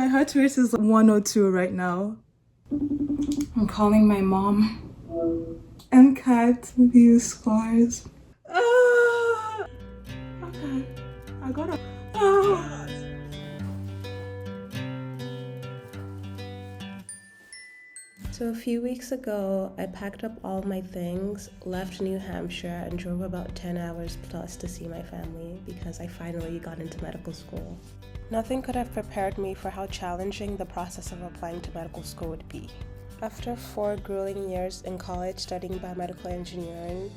My heart rate is 102 right now. I'm calling my mom. MCAT view scores. Okay, I gotta. So a few weeks ago, I packed up all my things, left New Hampshire, and drove about 10 hours plus to see my family because I finally got into medical school. Nothing could have prepared me for how challenging the process of applying to medical school would be. After 4 grueling years in college studying biomedical engineering,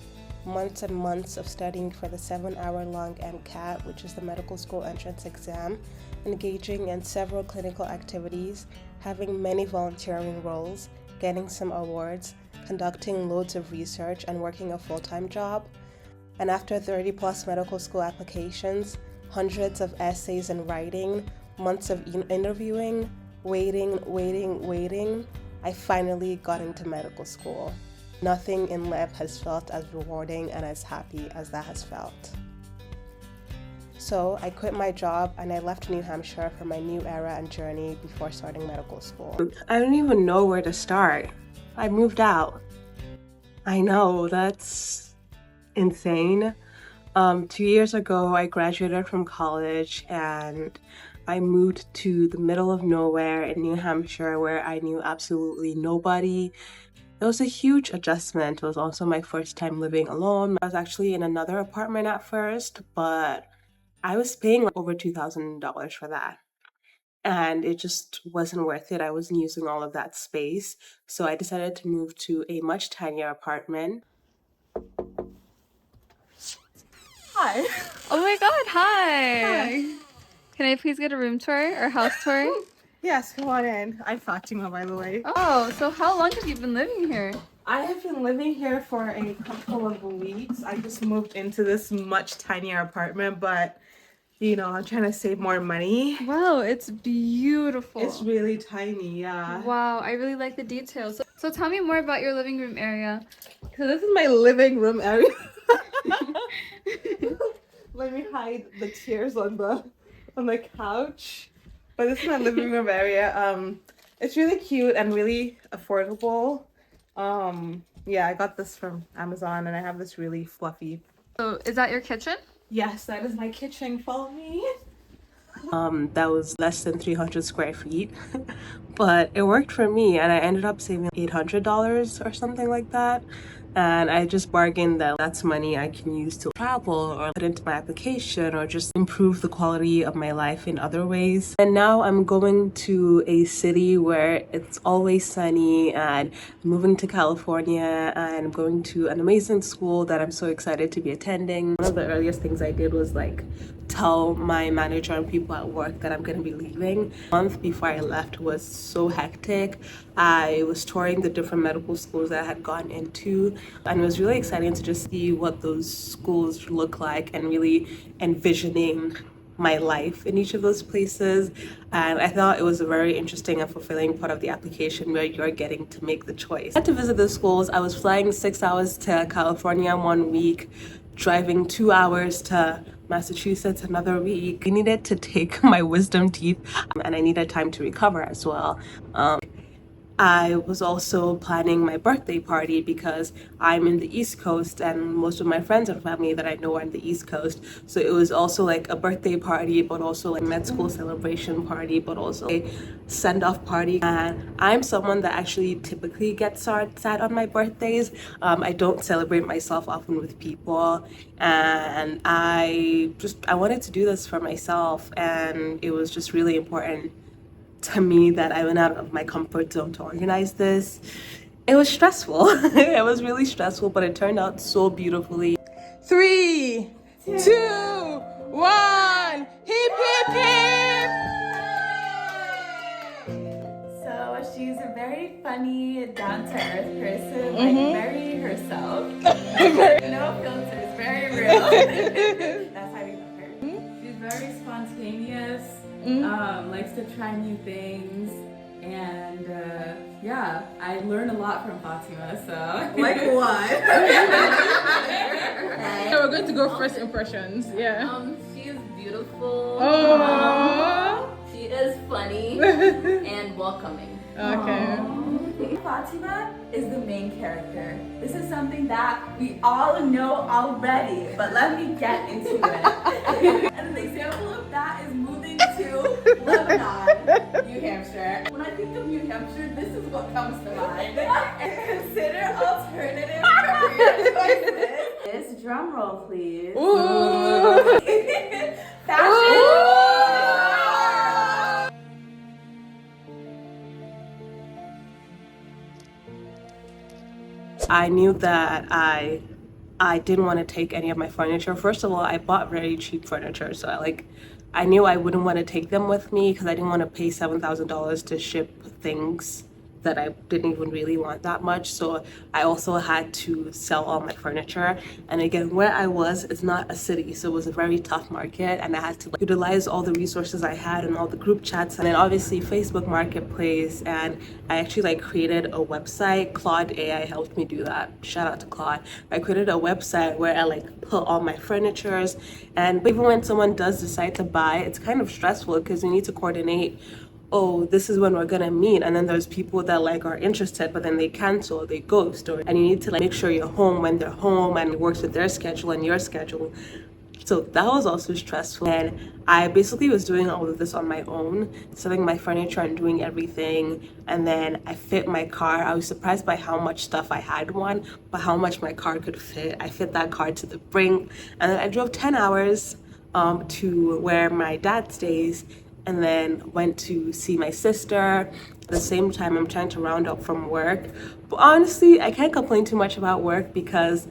months and months of studying for the 7-hour-long MCAT, which is the medical school entrance exam, engaging in several clinical activities, having many volunteering roles, getting some awards, conducting loads of research, and working a full-time job. And after 30 plus medical school applications, hundreds of essays and writing, months of interviewing, waiting, I finally got into medical school. Nothing in life has felt as rewarding and as happy as that has felt. So I quit my job and I left New Hampshire for my new era and journey before starting medical school. I don't even know where to start. I moved out. I know, that's insane. 2 years ago, I graduated from college and I moved to the middle of nowhere in New Hampshire where I knew absolutely nobody. It was a huge adjustment. It was also my first time living alone. I was actually in another apartment at first, but I was paying over $2,000 for that. And it just wasn't worth it. I wasn't using all of that space. So I decided to move to a much tinier apartment. Hi. Oh my god, hi! Hi. Can I please get a room tour or house tour? Yes, come on in. I'm Fatimah, by the way. Oh, so how long have you been living here? I have been living here for a couple of weeks. I just moved into this much tinier apartment, but you know, I'm trying to save more money. Wow, it's beautiful. It's really tiny, yeah. Wow, I really like the details. So tell me more about your living room area. So this is my living room area. Let me hide the tears on the couch. But this is my living room area. It's really cute and really affordable. Yeah, I got this from Amazon and I have this really fluffy. So is that your kitchen? Yes, that is my kitchen. Follow me. That was less than 300 square feet, but it worked for me and I ended up saving $800 or something like that. And I just bargained that that's money I can use to travel or put into my application or just improve the quality of my life in other ways. And now I'm going to a city where it's always sunny and moving to California and I'm going to an amazing school that I'm so excited to be attending. One of the earliest things I did was like tell my manager and people at work that I'm going to be leaving. A month before I left was so hectic. I was touring the different medical schools that I had gone into and it was really exciting to just see what those schools look like and really envisioning my life in each of those places. And I thought it was a very interesting and fulfilling part of the application where you're getting to make the choice. I had to visit those schools. I was flying 6 hours to California 1 week, driving 2 hours to Massachusetts another week. I needed to take my wisdom teeth and I needed time to recover as well. I was also planning my birthday party because I'm in the East Coast and most of my friends and family that I know are in the East Coast. So it was also like a birthday party, but also like med school celebration party, but also a send-off party. And I'm someone that actually typically gets sad on my birthdays. I don't celebrate myself often with people. And I wanted to do this for myself. And it was just really important to me that I went out of my comfort zone to organize this. It was stressful. It was really stressful, but it turned out so beautifully. 3, 2, 1. Hip, hip, hip! So she's a very funny, down-to-earth person, like very herself. No filters, very real. That's how we love her. She's very spontaneous, likes to try new things, and yeah, I learned a lot from Fatimah, so. Like what? Okay. So we're going to go first impressions. Yeah. She is beautiful. Oh. She is funny and welcoming. Okay. Fatimah is the main character. This is something that we all know already, but let me get into it. And an example of that is moving to Lebanon, New Hampshire. When I think of New Hampshire, this is what comes to mind. Consider alternative career choices. This drum roll, please. Ooh. Fashion. I knew that I didn't want to take any of my furniture. First of all, I bought very cheap furniture, so I knew I wouldn't want to take them with me because I didn't want to pay $7,000 to ship things that I didn't even really want that much. So I also had to sell all my furniture. And again, where I was is not a city, so it was a very tough market, and I had to utilize all the resources I had and all the group chats, and then obviously Facebook Marketplace. And I actually created a website. Claude AI helped me do that. Shout out to Claude. I created a website where I put all my furnitures, and even when someone does decide to buy, it's kind of stressful because you need to coordinate, oh, this is when we're gonna meet, and then there's people that are interested, but then they cancel, they ghost, and you need to make sure you're home when they're home, and it works with their schedule and your schedule. So that was also stressful. And I basically was doing all of this on my own, selling my furniture and doing everything. And then I fit my car. I was surprised by how much stuff I had but how much my car could fit. I fit that car to the brink. And then I drove 10 hours to where my dad stays, and then went to see my sister. At the same time, I'm trying to round up from work. But honestly, I can't complain too much about work because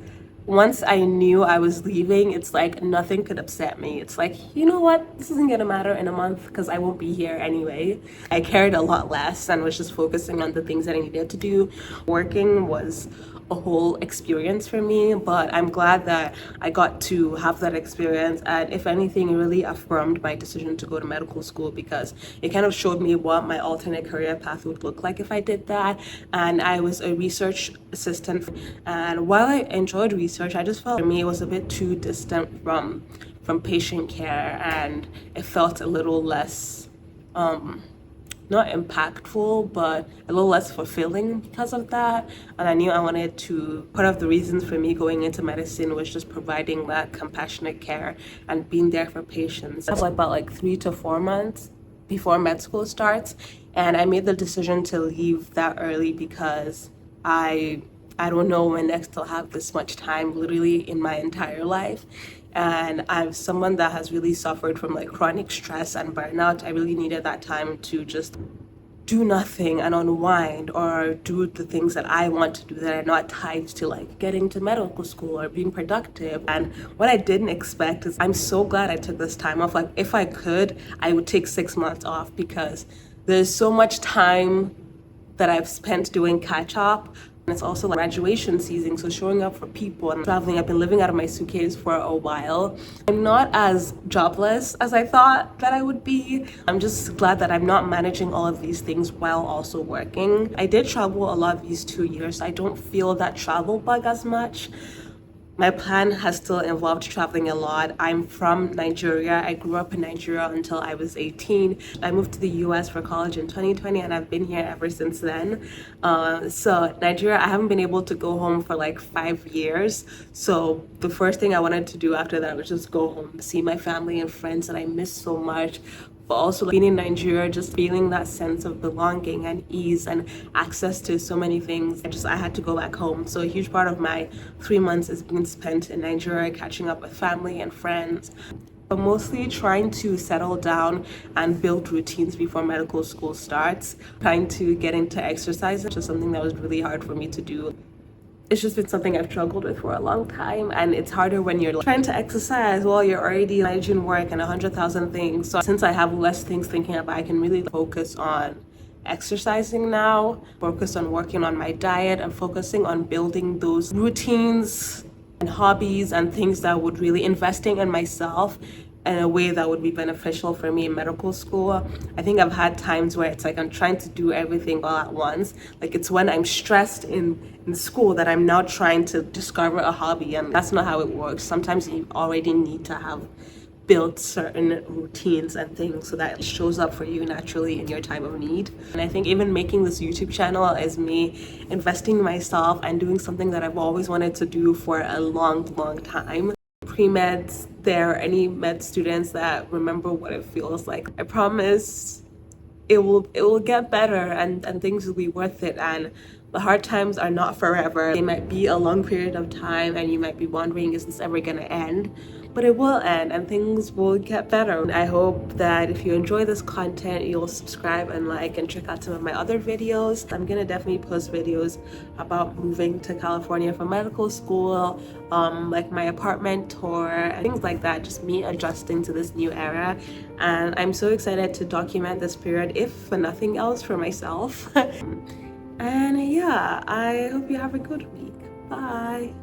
once I knew I was leaving, it's nothing could upset me. It's you know what? This isn't gonna matter in a month because I won't be here anyway. I cared a lot less and was just focusing on the things that I needed to do. Working was a whole experience for me, but I'm glad that I got to have that experience, and if anything, it really affirmed my decision to go to medical school because it kind of showed me what my alternate career path would look like if I did that. And I was a research assistant, and while I enjoyed research, I just felt for me it was a bit too distant from patient care, and it felt a little less not impactful, but a little less fulfilling because of that. And I knew I wanted to, part of the reasons for me going into medicine was just providing that compassionate care and being there for patients. I have about 3 to 4 months before med school starts, and I made the decision to leave that early because I don't know when next I'll have this much time literally in my entire life. And I'm someone that has really suffered from chronic stress and burnout. I really needed that time to just do nothing and unwind, or do the things that I want to do that are not tied to getting to medical school or being productive. And what I didn't expect is I'm so glad I took this time off. If I could, I would take 6 months off because there's so much time that I've spent doing catch up. It's also graduation season, so showing up for people and traveling. I've been living out of my suitcase for a while. I'm not as jobless as I thought that I would be. I'm just glad that I'm not managing all of these things while also working. I did travel a lot these 2 years, so I don't feel that travel bug as much. My plan has still involved traveling a lot. I'm from Nigeria. I grew up in Nigeria until I was 18. I moved to the US for college in 2020, and I've been here ever since then. So Nigeria, I haven't been able to go home for 5 years. So the first thing I wanted to do after that was just go home, see my family and friends that I miss so much. But also being in Nigeria, just feeling that sense of belonging and ease and access to so many things. I had to go back home. So a huge part of my 3 months is being spent in Nigeria, catching up with family and friends. But mostly trying to settle down and build routines before medical school starts. Trying to get into exercise, which is something that was really hard for me to do. It's just been something I've struggled with for a long time, and it's harder when you're trying to exercise while you're already managing work and 100,000 things. So since I have less things thinking about, I can really focus on exercising now, focus on working on my diet, and focusing on building those routines and hobbies and things that would really investing in myself in a way that would be beneficial for me in medical school. I think I've had times where it's I'm trying to do everything all at once. It's when I'm stressed in school that I'm now trying to discover a hobby, and that's not how it works. Sometimes you already need to have build certain routines and things so that it shows up for you naturally in your time of need. And I think even making this YouTube channel is me investing in myself and doing something that I've always wanted to do for a long time. Pre-meds, there are any med students that remember what it feels like. I promise it will get better, and things will be worth it, and the hard times are not forever. They might be a long period of time and you might be wondering, is this ever gonna end? But it will end and things will get better. And I hope that if you enjoy this content, you'll subscribe and like and check out some of my other videos. I'm gonna definitely post videos about moving to California for medical school, like my apartment tour and things like that, just me adjusting to this new era. And I'm so excited to document this period, if for nothing else, for myself. And yeah, I hope you have a good week. Bye.